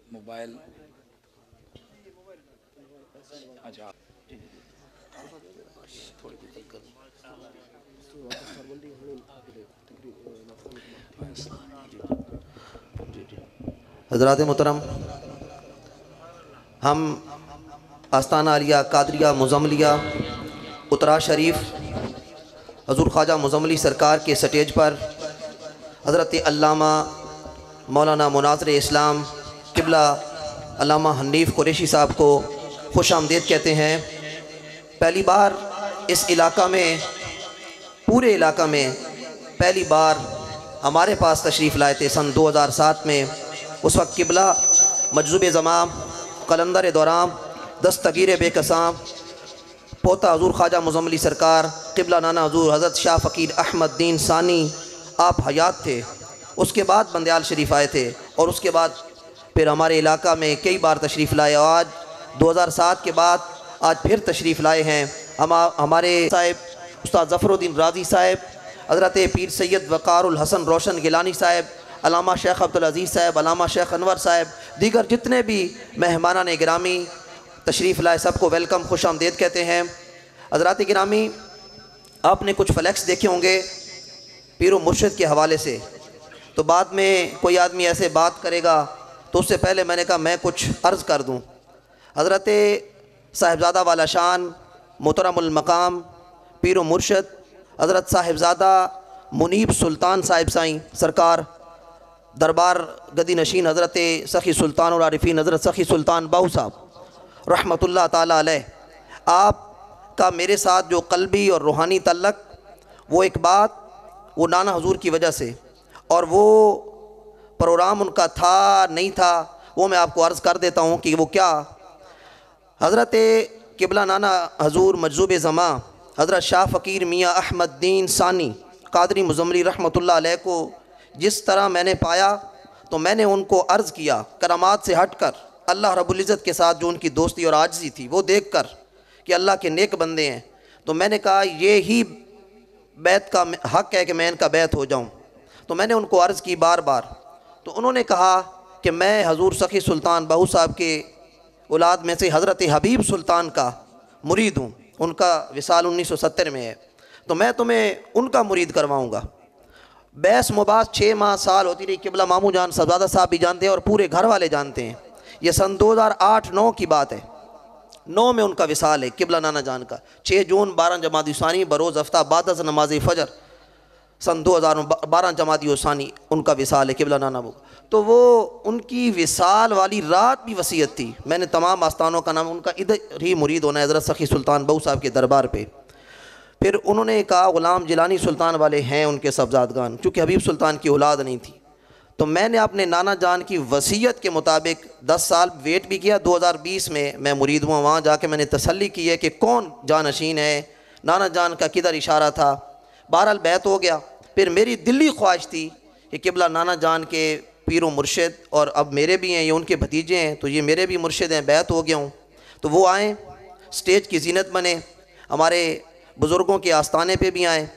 Mobile अच्छा हज़रात मोहतरम, हम आस्ताना आलिया कादरिया मुज़म्मलिया उत्तरा शरीफ हज़ूर ख्वाजा मुज़म्मली सरकार के स्टेज पर हज़रत अल्लामा मौलाना मुनाज़िर इस्लाम क़िबला अल्लामा हनीफ़ कुरैशी साहब को खुश आमदीद कहते हैं। पहली बार इस इलाका में, पूरे इलाका में पहली बार हमारे पास तशरीफ़ लाए थे सन 2007 में। उस वक्त क़िबला मजज़ूब ज़माम कलंदर दौराम दस्तगीर बेकसाम पोता हज़ूर ख्वाजा मुज़म्मली सरकार क़िबला नाना हज़ूर हज़रत शाह फ़कीर अहमद दीन सानी आप हयात थे। उसके बाद बंदयाल शरीफ आए थे और उसके बाद फिर हमारे इलाका में कई बार तशरीफ़ लाए। आज 2007 के बाद आज फिर तशरीफ़ लाए हैं। हमारे साहिब उस्ताद ज़फ़रुद्दीन राज़ी साहिब, हज़रत पीर सैयद वक़ारुल हसन रोशन गिलानी साहिब, अल्लामा शेख अब्दुल अज़ीज़ साहिब, अल्लामा शेख अनवर साहिब, दीगर जितने भी मेहमानान गिरामी तशरीफ़ लाए सबको वेलकम खुश आमदीद कहते हैं। हज़रात गिरामी, आपने कुछ फ्लैक्स देखे होंगे पीर व मुर्शिद के हवाले से, तो बाद में कोई आदमी ऐसे बात करेगा तो उससे पहले मैंने कहा मैं कुछ अर्ज़ कर दूँ। हज़रत साहिबज़ादा वाला शान मोहतरमुल मकाम पीर व मुर्शिद हज़रत साहिबज़ादा मुनीब सुल्तान साहिब साईं सरकार दरबार गदी नशीन हज़रत सखी सुल्तान और आरिफीन हज़रत सखी सुल्तान बाहू साहब रहमतुल्लाह ताला अलैह, आपका मेरे साथ जो क़ल्बी और रूहानी तल्लक, वो एक बात वो नाना हजूर की वजह से, और वो प्रोग्राम उनका था नहीं था वो मैं आपको अर्ज़ कर देता हूँ कि वो क्या। हज़रत क़िबला नाना हजूर मजज़ूब ज़मा हज़रत शाह फ़कीर मियाँ अहमद दीन सानी कादरी मुज़म्मली रहमतुल्लाह अलैह को जिस तरह मैंने पाया तो मैंने उनको अर्ज़ किया, करामात से हट कर अल्लाह रब्बुल इज़्ज़त के साथ जो उनकी दोस्ती और आजिज़ी थी वो देख कर कि अल्लाह के नेक बंदे हैं, तो मैंने कहा ये ही बैत का हक़ है कि मैं इनका बैत हो जाऊँ। तो मैंने उनको अर्ज़ की बार बार, तो उन्होंने कहा कि मैं हजूर सखी सुल्तान बाहू साहब के औलाद में से हज़रत हबीब सुल्तान का मुरीद हूँ, उनका विसाल 1970 में है, तो मैं तुम्हें उनका मुरीद करवाऊँगा। बैस मुबास 6 माह साल होती रही। क़िबला मामू जान साहबज़ादा साहब भी जानते हैं और पूरे घर वाले जानते हैं। ये सन 2008-9 की बात है, 9 में उनका विसाल है क़िबला नाना जान का। 6 जून 12 जमादी सानी बरोज़ हफ्ता बाद अज़ नमाज फ़जर सन 2012 जमादी सानी उनका विसाल है क़िबला नाना वो। तो वो उनकी विसाल वाली रात भी वसीयत थी, मैंने तमाम आस्थानों का नाम उनका इधर ही मुरीद होना है हज़रत सखी सुल्तान बाहू साहब के दरबार पे। फिर उन्होंने कहा ग़ुलाम जिलानी सुल्तान वाले हैं उनके सब्ज़ादगान, चूँकि हबीब सुल्तान की औलाद नहीं थी, तो मैंने अपने नाना जान की वसीयत के मुताबिक 10 साल वेट भी किया। 2020 में मैं मुरीद हुआ, वहाँ जाके मैंने तसल्ली की है कि कौन जानशीन है, नाना जान का किधर इशारा था। बहरहाल बैत हो गया। फिर मेरी दिली ख्वाहिश थी कि क़िबला नाना जान के पीर मुर्शिद, और अब मेरे भी हैं, ये उनके भतीजे हैं, तो ये मेरे भी मुर्शिद हैं, बैत हो गया हूँ। तो वो आएँ, स्टेज की जीनत बने, हमारे बुज़ुर्गों के आस्थाने पे भी आएँ,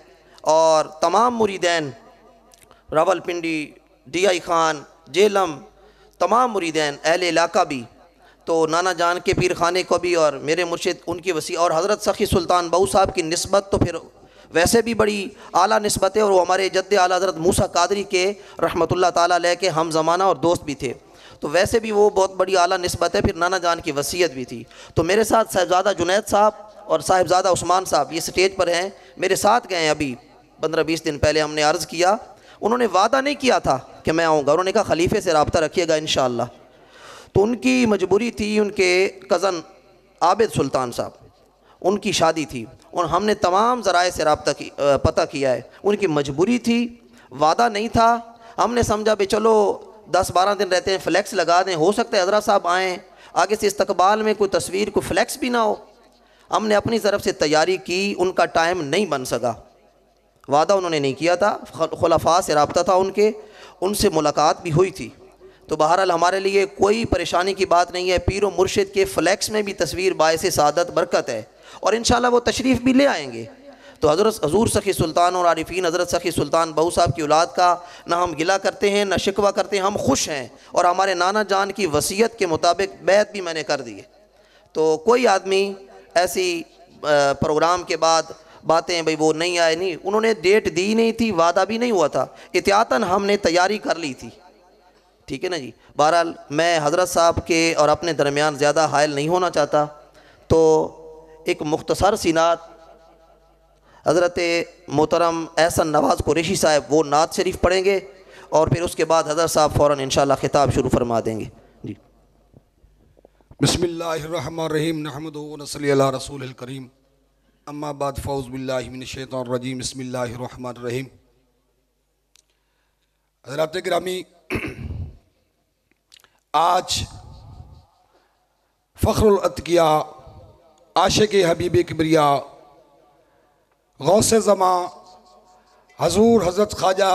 और तमाम मुरीदैन रावलपिंडी, DI ख़ान, जेलम, तमाम मुरीदैन अहले इलाका भी, तो नाना जान के पीर खाने को भी और मेरे मुर्शिद उनकी वसी, और हज़रत सखी सुल्तान बाहू साहब की निस्बत तो फिर वैसे भी बड़ी आला निस्बत है, और वो हमारे जद्द आला हज़रत मूसा कादरी के रहमतुल्लाह ताला अलैह के हम ज़माना और दोस्त भी थे, तो वैसे भी वो बहुत बड़ी आला निस्बत है। फिर नाना जान की वसीयत भी थी। तो मेरे साथ साहिबज़ादा जुनैद साहब और साहिबज़ादा उस्मान साहब ये स्टेज पर हैं, मेरे साथ गए हैं। अभी 15-20 दिन पहले हमने अर्ज़ किया, उन्होंने वादा नहीं किया था कि मैं आऊँगा, उन्होंने कहा खलीफे से रब्ता रखिएगा इंशाअल्लाह। तो उनकी मजबूरी थी, उनके कज़न आबिद सुल्तान साहब, उनकी शादी थी, और हमने तमाम ज़राए से पता किया है, उनकी मजबूरी थी, वादा नहीं था। हमने समझा भी चलो 10-12 दिन रहते हैं, फ्लैक्स लगा दें, हो सकता है हज़रत साहब आएँ, आगे से इस्तकबाल में कोई तस्वीर कोई फ्लैक्स भी ना हो। हमने अपनी तरफ से तैयारी की, उनका टाइम नहीं बन सका, वादा उन्होंने नहीं किया था, खुलफा से रब्ता था उनसे मुलाकात भी हुई थी। तो बहरहाल हमारे लिए कोई परेशानी की बात नहीं है। पीर व मुर्शिद के फ्लैक्स में भी तस्वीर बायसे सादत बरकत है, और इंशाअल्लाह वो तशरीफ़ भी ले आएंगे। तो हज़रत हजूर सखी सुल्तान और आरिफीन हज़रत सखी सुल्तान बहू साहब की औलाद का ना हम गिला करते हैं ना शिकवा करते हैं, हम खुश हैं। और हमारे नाना जान की वसीयत के मुताबिक बैत भी मैंने कर दी है। तो कोई आदमी ऐसी प्रोग्राम के बाद बातें भाई वो नहीं आए, नहीं, उन्होंने डेट दी नहीं थी, वादा भी नहीं हुआ था, एहतियातन हमने तैयारी कर ली थी। ठीक है ना जी। बहरहाल मैं हज़रत साहब के और अपने दरमियान ज़्यादा हायल नहीं होना चाहता, तो एक मुख्तसर सी नात हज़रत मोहतरम एहसन नवाज़ कुरैशी साहब वो नात शरीफ पढ़ेंगे और फिर उसके बाद हज़रत साहब फ़ौरन इंशाअल्लाह खिताब शुरू फरमा देंगे जी। बिस्मिल्लाहिर्रहमानिर्रहीम नहमदुहु व नसल्ली अला रसूलिल करीम अम्मा बाद फ़ऊज़ु बिल्लाहि मिनश शैतानिर रजीम बिस्मिल्लाहिर्रहमानिर्रहीम। हज़रात गिरामी, आज फ़ख्रुल अतकिया आशिक़ हबीब किबरिया गौसे ज़मा हज़ूर हज़रत ख्वाजा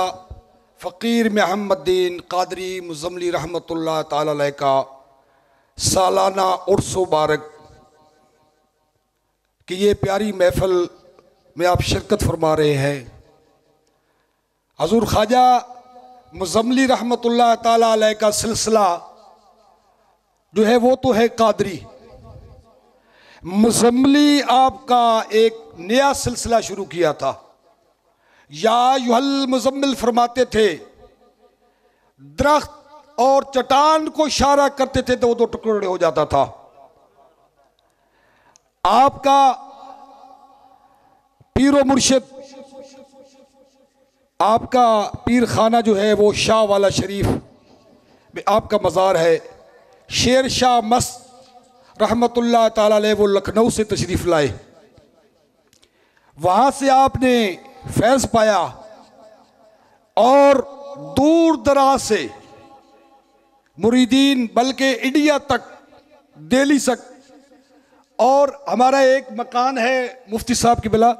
फ़कीर महमद्दीन क़ादरी मुज़म्मली रहमतुल्लाह ताला अलैह का सालाना उर्स मुबारक कि ये प्यारी महफ़िल में आप शिरकत फरमा रहे हैं। हज़ूर ख्वाजा मुज़म्मली रहमतुल्लाह ताला अलैह का सिलसिला जो है वो तो है क़ादरी। मुज़म्मली आपका एक नया सिलसिला शुरू किया था। या युहल मुज़म्मिल फरमाते थे, दरख्त और चट्टान को इशारा करते थे तो वो दो टुकड़े हो जाता था। आपका पीरो मुर्शिद, आपका पीर खाना जो है वो शाह वाला शरीफ में आपका मज़ार है। शेर शाह मस्त रहमतुल्लाह ताला अलैह वो लखनऊ से तशरीफ़ लाए, वहाँ से आपने फैज़ पाया और दूर दराज से मुरीदीन बल्कि इंडिया तक, दिल्ली तक, और हमारा एक मकान है मुफ्ती साहब की बिला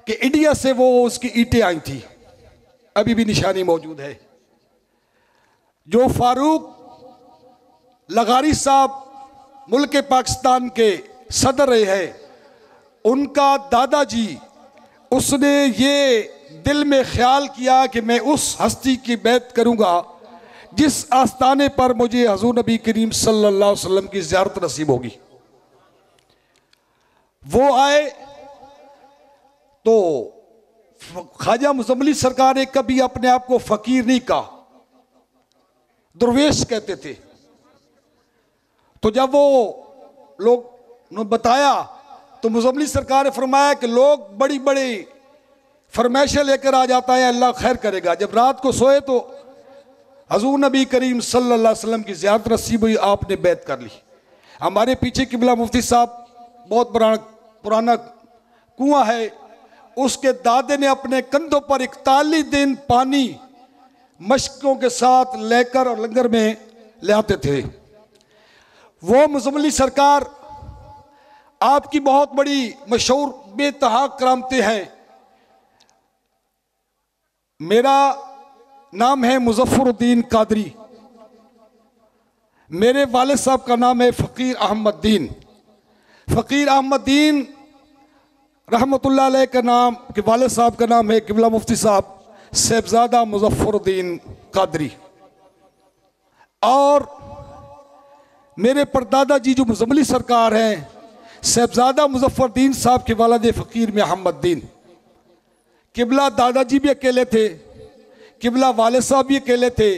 कि इंडिया से वो उसकी ईंटें आई थी, अभी भी निशानी मौजूद है। जो फारूक लगारी साहब मुल्क पाकिस्तान के सदर रहे हैं, उनका दादाजी, उसने ये दिल में ख्याल किया कि मैं उस हस्ती की बैत करूँगा जिस आस्थाने पर मुझे हज़ूर नबी करीम सल्लल्लाहु अलैहि वसल्लम की ज़ियारत नसीब होगी। वो आए तो ख्वाजा मुज़म्मली सरकार ने कभी अपने आप को फ़कीर नहीं कहा, दरवेश कहते थे। तो जब वो लोग ने बताया तो मुज़म्मली सरकार ने फरमाया कि लोग बड़ी बड़ी फरमाइशें लेकर आ जाता है, अल्लाह खैर करेगा। जब रात को सोए तो हज़ूर नबी करीम सल्लल्लाहु अलैहि वसल्लम की ज़ियारत नसीब हुई, आपने बैत कर ली। हमारे पीछे किबला मुफ्ती साहब बहुत पुराना कुआं है, उसके दादे ने अपने कंधों पर 41 दिन पानी मशकों के साथ लेकर और लंगर में ले आते थे। वो मुज़म्मली सरकार आपकी बहुत बड़ी मशहूर बेतहा करामतें हैं। मेरा नाम है मुज़फ़्फ़रुद्दीन क़ादरी, मेरे वालिद साहब का नाम है फ़कीर अहमद्दीन। फ़कीर अहमद्दीन रहमतुल्लाह अलैह का नाम के वालिद साहब का नाम है किबला मुफ्ती साहब साहिबज़ादा मुज़फ़्फ़रुद्दीन क़ादरी। और मेरे परदादा जी जो मुज़म्मली सरकार हैं, साहिबज़ादा मुज़फ़्फ़रुद्दीन साहब के वालिद फ़कीर महमद्दीन। किबला दादाजी भी अकेले थे, किबला वालिद साहब भी अकेले थे,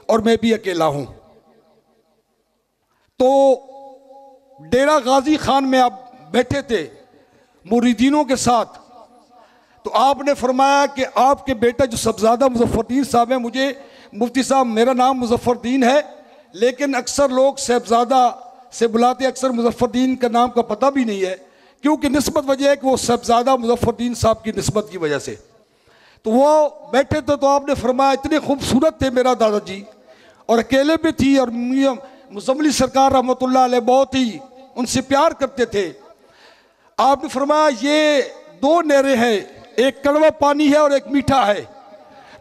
और मैं भी अकेला हूँ। तो डेरा गाजी खान में आप बैठे थे मुरीदीनों के साथ, तो आपने फरमाया कि आपके बेटा जो साहिबज़ादा मुज़फ़्फ़रुद्दीन साहब हैं, मुझे मुफ्ती साहब मेरा नाम मुज़फ़्फ़रुद्दीन है, लेकिन अक्सर लोग साहिबज़ादा से बुलाते, अक्सर मुज़फ़्फ़रुद्दीन का नाम का पता भी नहीं है, क्योंकि निस्बत वजह है कि वो साहिबज़ादा मुज़फ़्फ़रुद्दीन साहब की निस्बत की वजह से। तो वो बैठे थे तो आपने फरमाया इतने खूबसूरत थे मेरा दादाजी, और अकेले भी थी, और मुज़म्मली सरकार रहमतुल्लाह अलैह बहुत ही उनसे प्यार करते थे। आपने फरमाया ये दो नहरें हैं, एक कड़वा पानी है और एक मीठा है।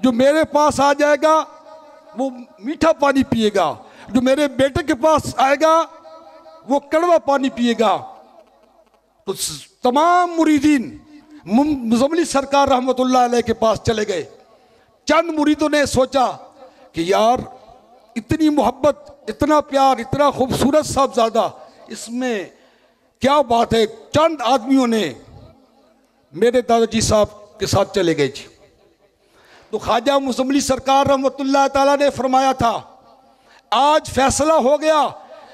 जो मेरे पास आ जाएगा वो मीठा पानी पिएगा, जो मेरे बेटे के पास आएगा वो कड़वा पानी पिएगा। तो तमाम मुरीदीन मुज़म्मिली सरकार रहमतुल्लाह अलैह के पास चले गए। चंद मुरीदों ने सोचा कि यार इतनी मोहब्बत, इतना प्यार, इतना खूबसूरत साहबजादा, इसमें क्या बात है। चंद आदमियों ने मेरे दादाजी साहब के साथ चले गए जी। तो ख्वाजा मुज़म्मिली सरकार रहमतुल्लाह ताला ने फरमाया था, आज फैसला हो गया,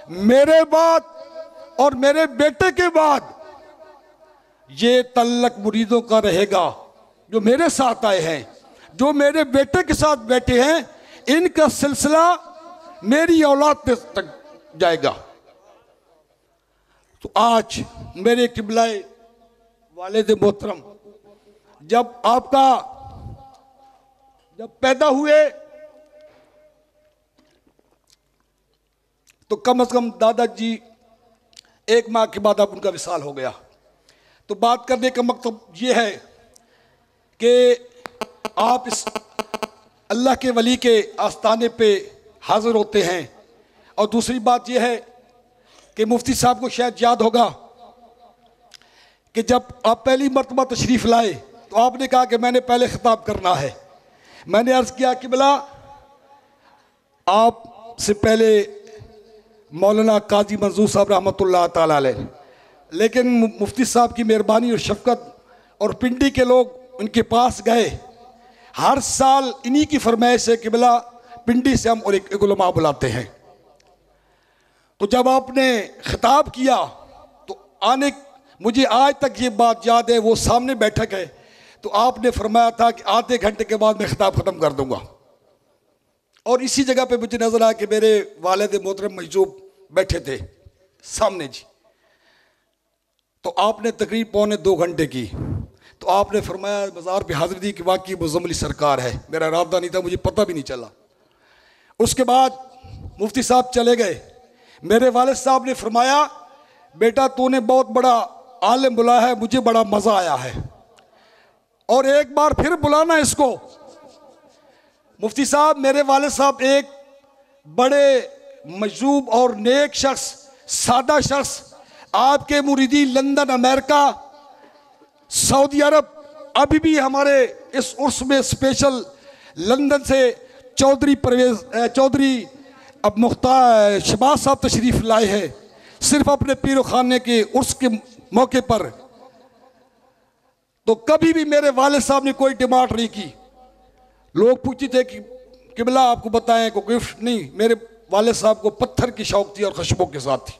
मेरे बाद और मेरे बेटे के बाद ये तल्लक मुरीदों का रहेगा। जो मेरे साथ आए हैं, जो मेरे बेटे के साथ बैठे हैं, इनका सिलसिला मेरी औलाद तक जाएगा। तो आज मेरे किबलाए वालिद मोहतरम, जब पैदा हुए तो कम से कम दादाजी 1 माह के बाद अब उनका विसाल हो गया। तो बात करने का मकसद ये है कि आप इस अल्लाह के वली के आस्थाने पे हाजिर होते हैं। और दूसरी बात यह है कि मुफ्ती साहब को शायद याद होगा कि जब आप पहली मरतबा तशरीफ़ लाए तो आपने कहा कि मैंने पहले खिताब करना है। मैंने अर्ज़ किया कि भला आपसे पहले मौलाना काजी मंजूर साहब रहमतुल्लाह ताला अलैह, लेकिन मुफ्ती साहब की मेहरबानी और शफ़क़त और पिंडी के लोग उनके पास गए। हर साल इन्हीं की फरमाइश है कि भला पिंडी से हम और एक उलमा बुलाते हैं। तो जब आपने खिताब किया तो मुझे आज तक ये बात याद है, वो सामने बैठक है, तो आपने फरमाया था कि आधे घंटे के बाद मैं खिताब ख़त्म कर दूंगा। और इसी जगह पे मुझे नजर आया कि मेरे वालिद मोहतरम महजूब बैठे थे सामने जी। तो आपने तकरीब 1.25 घंटे की। तो आपने फरमाया मज़ार पे हाज़िर दी कि वाकई मुज़म्मिली सरकार है। मेरा इरादा नहीं था, मुझे पता भी नहीं चला। उसके बाद मुफ्ती साहब चले गए। मेरे वालिद साहब ने फरमाया, बेटा तूने बहुत बड़ा आलिम बुलाया है, मुझे बड़ा मज़ा आया है, और एक बार फिर बुलाना इसको। मुफ्ती साहब, मेरे वालिद साहब एक बड़े मजूब और नेक शख्स, सादा शख्स, आपके मुरीदी लंदन, अमेरिका, सऊदी अरब, अभी भी हमारे इस उर्स में स्पेशल लंदन से चौधरी अब मुख्तार शहबाज साहब तशरीफ़ लाए हैं, सिर्फ अपने पीर खाने के उर्स के मौके पर। तो कभी भी मेरे वालिद साहब ने कोई डिमांड नहीं की। लोग पूछते थे कि किबला आपको बताएं कोई गिफ्ट नहीं। मेरे वालिद साहब को पत्थर की शौक थी और खुशबू के साथ थी।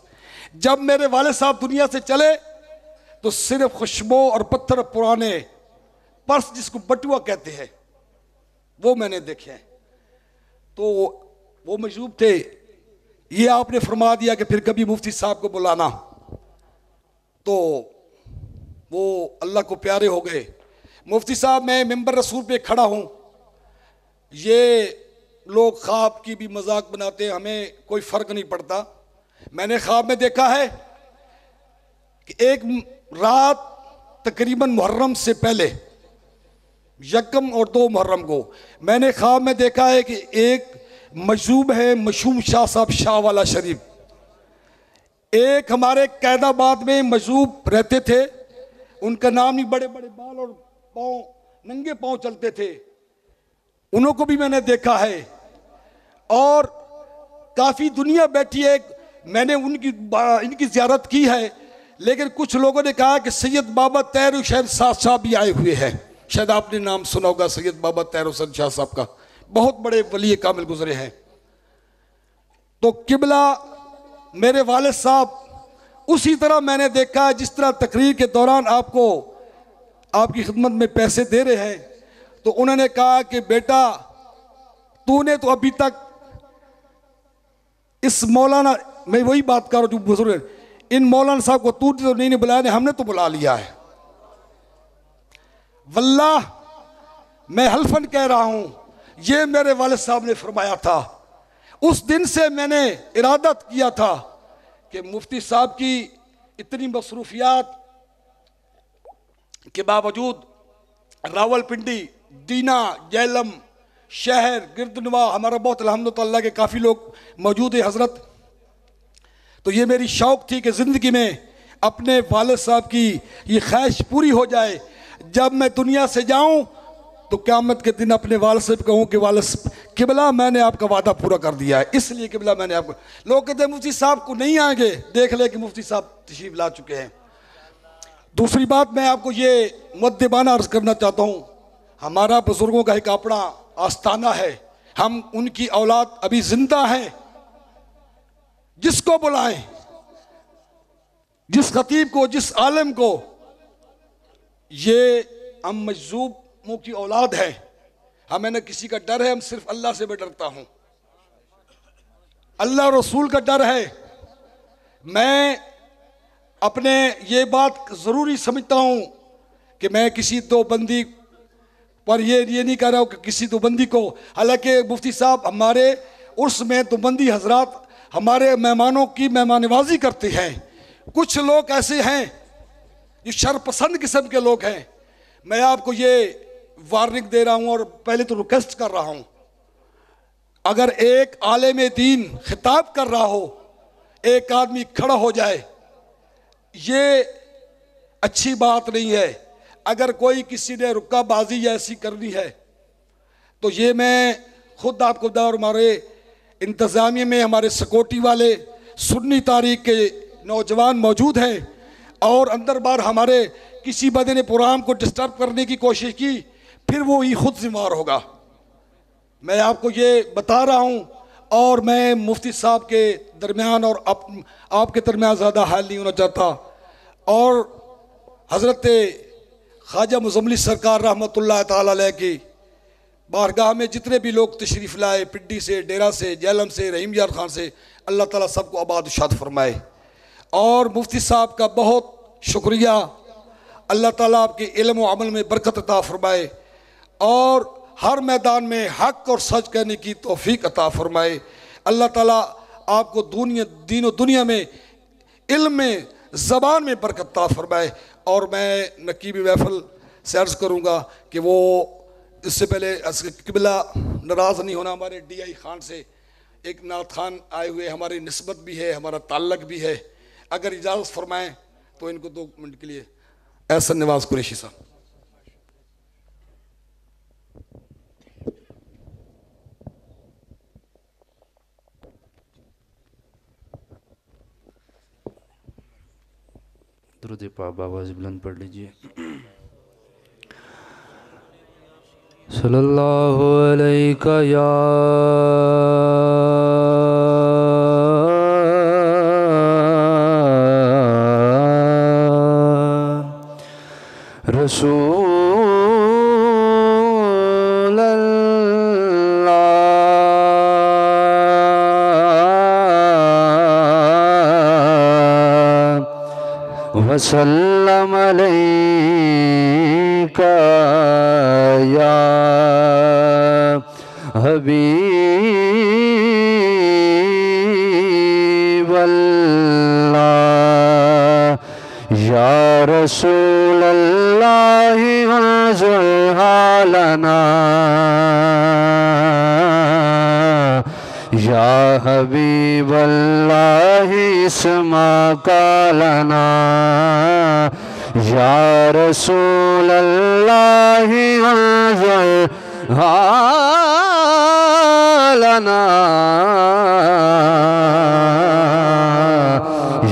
जब मेरे वालिद साहब दुनिया से चले तो सिर्फ खुशबू और पत्थर, पुराने पर्स जिसको बटुआ कहते हैं, वो मैंने देखे हैं। तो वो मजूब थे। ये आपने फरमा दिया कि फिर कभी मुफ्ती साहब को बुलाना, तो वो अल्लाह को प्यारे हो गए। मुफ्ती साहब, मैं मिंबर रसूल पे खड़ा हूँ। ये लोग ख्वाब की भी मजाक बनाते हैं, हमें कोई फ़र्क नहीं पड़ता। मैंने ख्वाब में देखा है कि एक रात तकरीबन मुहर्रम से पहले, 1 और 2 मुहर्रम को, मैंने ख्वाब में देखा है कि एक मशहूब है मशहूम शाह साहब, शाह वाला शरीफ, एक हमारे कैदाबाद में मशहूब रहते थे, उनका नाम ही, बड़े बड़े बाल और पाँव, नंगे पाँव चलते थे, उनको भी मैंने देखा है। और काफ़ी दुनिया बैठी है। मैंने इनकी ज़ियारत की है, लेकिन कुछ लोगों ने कहा कि सैयद बाबा तैयब हुसैन शाह साहब भी आए हुए हैं। शायद आपने नाम सुना होगा सैयद बाबा तैयब हुसैन शाह साहब का, बहुत बड़े वली कामिल गुजरे हैं। तो किबला मेरे वालिद साहब उसी तरह मैंने देखा है, जिस तरह तकरीर के दौरान आपको आपकी खिदमत में पैसे दे रहे हैं। तो उन्होंने कहा कि बेटा तूने तो अभी तक इस मौलाना, मैं वही बात कर रहा हूँ जो बुजुर्ग, इन मौलाना साहब को तू तो नहीं बुलाया, हमने तो बुला लिया है। वल्लाह मैं हल्फन कह रहा हूं, ये मेरे वालिद साहब ने फरमाया था। उस दिन से मैंने इरादत किया था कि मुफ्ती साहब की इतनी मसरूफियात के बावजूद रावलपिंडी, दीना, जैलम शहर, गिरदनवा हमारा बहुत अल्हम्दुलिल्लाह के काफ़ी लोग मौजूद है हज़रत। तो ये मेरी शौक़ थी कि ज़िंदगी में अपने वालिद साहब की ये ख्वाहिश पूरी हो जाए। जब मैं दुनिया से जाऊं तो क़यामत के दिन अपने वालिद से कहूँ कि वालिद किबला मैंने आपका वादा पूरा कर दिया है, इसलिए किबला मैंने आपको। लोग कहते हैं मुफ्ती साहब को नहीं आएंगे, देख ले कि मुफ्ती साहब तशरीफ ला चुके हैं। दूसरी बात मैं आपको ये मुद्देबाना अर्ज करना चाहता हूँ, हमारा बुजुर्गों का एक अपना आस्थाना है, हम उनकी औलाद अभी जिंदा हैं। जिसको बुलाएं, जिस खतीब को, जिस आलिम को, ये हम मजजूबों की औलाद है, हमें न किसी का डर है, हम सिर्फ अल्लाह से मैं डरता हूं, अल्लाह रसूल का डर है। मैं अपने ये बात ज़रूरी समझता हूं कि मैं किसी दो बंदी पर ये नहीं कह रहा हूं कि किसी दो बंदी को, हालांकि मुफ्ती साहब हमारे उर्स में तो बंदी हजरात हमारे मेहमानों की मेहमान नवाजी करते हैं। कुछ लोग ऐसे हैं जो शरपसंद किस्म के लोग हैं। मैं आपको ये वार्निंग दे रहा हूं और पहले तो रिक्वेस्ट कर रहा हूं, अगर एक आलिम दीन खिताब कर रहा हो, एक आदमी खड़ा हो जाए, ये अच्छी बात नहीं है। अगर कोई किसी ने रुक्काबाजी ऐसी करनी है तो ये मैं खुद आपको बता, और हमारे इंतज़ामिया में हमारे सिक्योरिटी वाले सुन्नी तारीख के नौजवान मौजूद हैं, और अंदर बाहर हमारे किसी बंदे ने प्रोग्राम को डिस्टर्ब करने की कोशिश की, फिर वो ही खुद जिम्मेदार होगा। मैं आपको ये बता रहा हूँ, और मैं मुफ्ती साहब के दरमियान और आपके दरमियान ज़्यादा हाल नहीं होना चाहता। और हज़रत ख्वाजा मुज़म्मिली सरकार रहमतुल्लाह ताला अलैह की बारगाह में जितने भी लोग तशरीफ़ लाए, पिड्डी से, डेरा से, जैलम से, रहीम यार खान से, अल्लाह ताला सबको आबाद शाद फरमाए। और मुफ्ती साहब का बहुत शुक्रिया, अल्लाह ताला आपके इल्म व अमल में बरकत अता फरमाए, और हर मैदान में हक़ और सच कहने की तौफीक अता फरमाए। अल्लाह ताला आपको दीन और दुनिया में, इल्म में, ज़बान में बरकत अता फरमाए। और मैं नकीबी महफिल से अर्ज़ करूँगा कि वो इससे पहले किबला नाराज़ नहीं होना, हमारे DI खान से एक नात खान आए हुए, हमारी निस्बत भी है, हमारा ताल्लुक़ भी है, अगर इजाज़त फरमाएँ तो इनको 2 मिनट के लिए एहसन नवाज़ कुरैशी साहब। दुरूद पाक आवाज़ बुलंद पढ़ लीजिए। सल्लल्लाहु अलैका या रसूल अल्लाह वसल्लम अलैका या हबीब अल्लाह या रसूल अल्लाह अंजुल हालना या हबीब अल्लाह इस्मा कालना या रसूल अल्लाह अंजुल हालना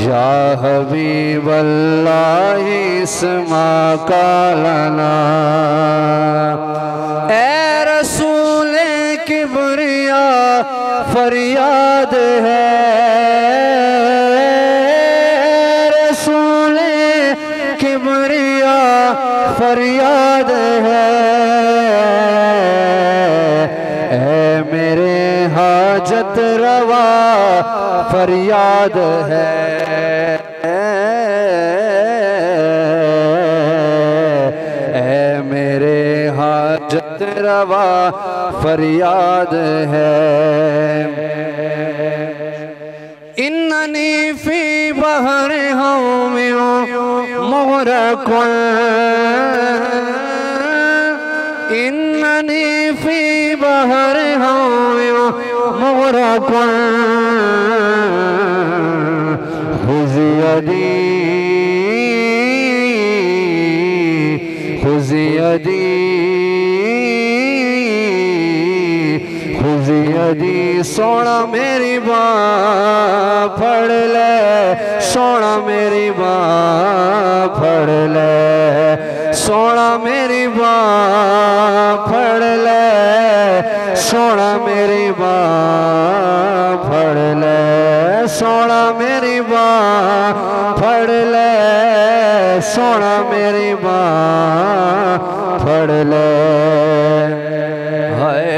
या हबीब अल्लाह इस्मा कालना। ए रसूल किबरिया फरियाद है, रसूल किबरिया फरियाद है, ए मेरे हाजत रवा फरियाद है, ए मेरे हाजत रवा फरियाद है। इन्ननी फी बहर हौमियों मुग़रक़ुन, इन्ननी फी बहर हौमियों मुग़रक़ुन खुज़ सोना मेरी बाँ फड़ ले, सोना मेरी बाँ फड़ ले, सोना मेरी बाँ फड़ ले, सोना मेरी बाँ फड़ ले, सोना मेरी बाँ फड़ ले। हाय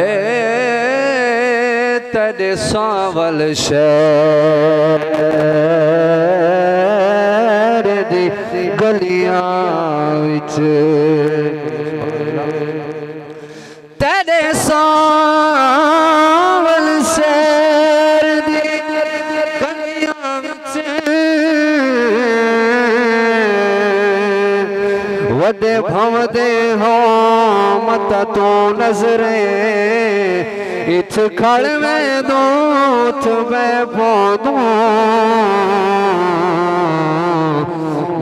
तेरे सावल शहर दी गलियां विच, तेरे सावल शहर दी गलियां विच वडे भवदे हो मत तू नजरे, इत खड़ में दूत मैं पौधों,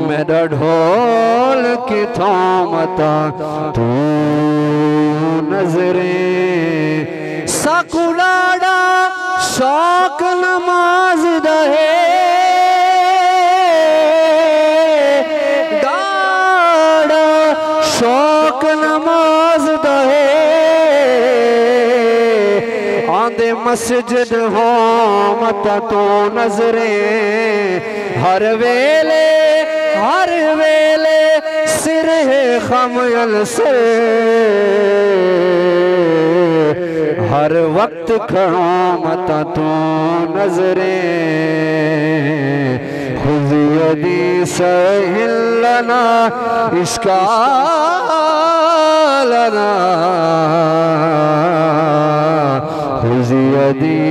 मेरा ढोल की थामता तू नजरे। सकुलाड़ा शौक नमाज रहे, गाड़ा शौक नमाज रहे, आंदे मस्जिद हो मत तो नजरे, हर वेले सिर है खमयल से, हर वक्त खड़ो मत तो नजरे। खुद यदि सहिलना इसका लना, खुद यदि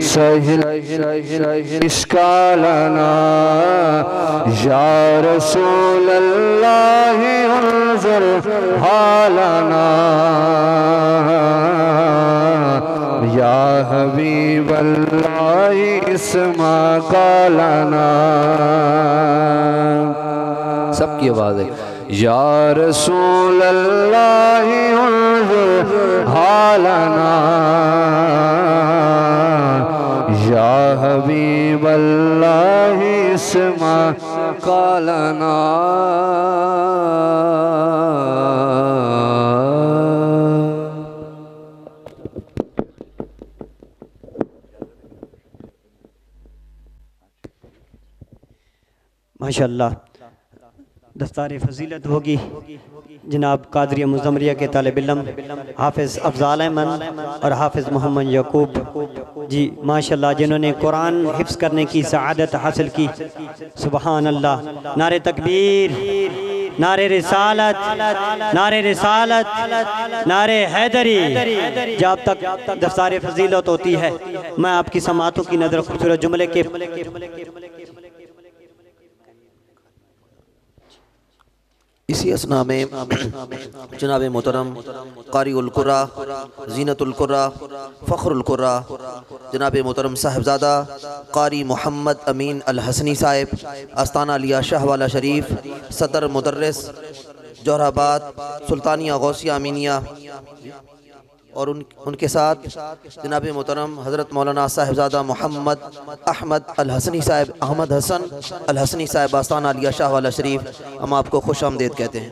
सहिल इसका लना, या रसूल अल्लाह अंज़र हालना, या हबीब अल्लाह इस्मा कालना। सबकी आवाज़ है। या रसूल अल्लाह अंज़र हालना, या हबीब अल्लाह इस्मा कालना। माशाअल्लाह दस्तार फजीलत होगी जनाब कादरिया मुज़म्मलिया के तालिब इल्म हाफिज़ अफ़ज़ाल अहमद और हाफिज़ मोहम्मद यकूब जी माशाअल्लाह, जिन्होंने कुरान हिफ्ज़ करने की सआदत हासिल की। सुबहान अल्लाह। नारे तकबीर, नारे रिसालत, नारे रिसालत, नारे हैदरी। जब तक दस्तार फजीलत होती है मैं आपकी समातों की नज़र खूबसूरत जुमले के इसी असना में जनाब मोहतरम क़ारिउल क़ुर्रा, ज़ीनतुल क़ुर्रा, फ़ख्रुल क़ुर्रा जनाब मोहतरम साहिबज़ादा क़ारी मोहम्मद अमीन अल हसनी साहिब, आस्ताना लिया शाहवाला शरीफ, सदर मुदर्रिस जोहराबाद सुल्तानिया गौसिया अमीनिया, और उनके साथ जनाब मोहतरम हज़रत मौलाना साहिबज़ादा मोहम्मद अहमद अल हसनी साहिब, अहमद हसन अल हसनी साहिब, आस्ताना लिया शाहवाला शरीफ, हम आपको खुश आमदीद कहते हैं।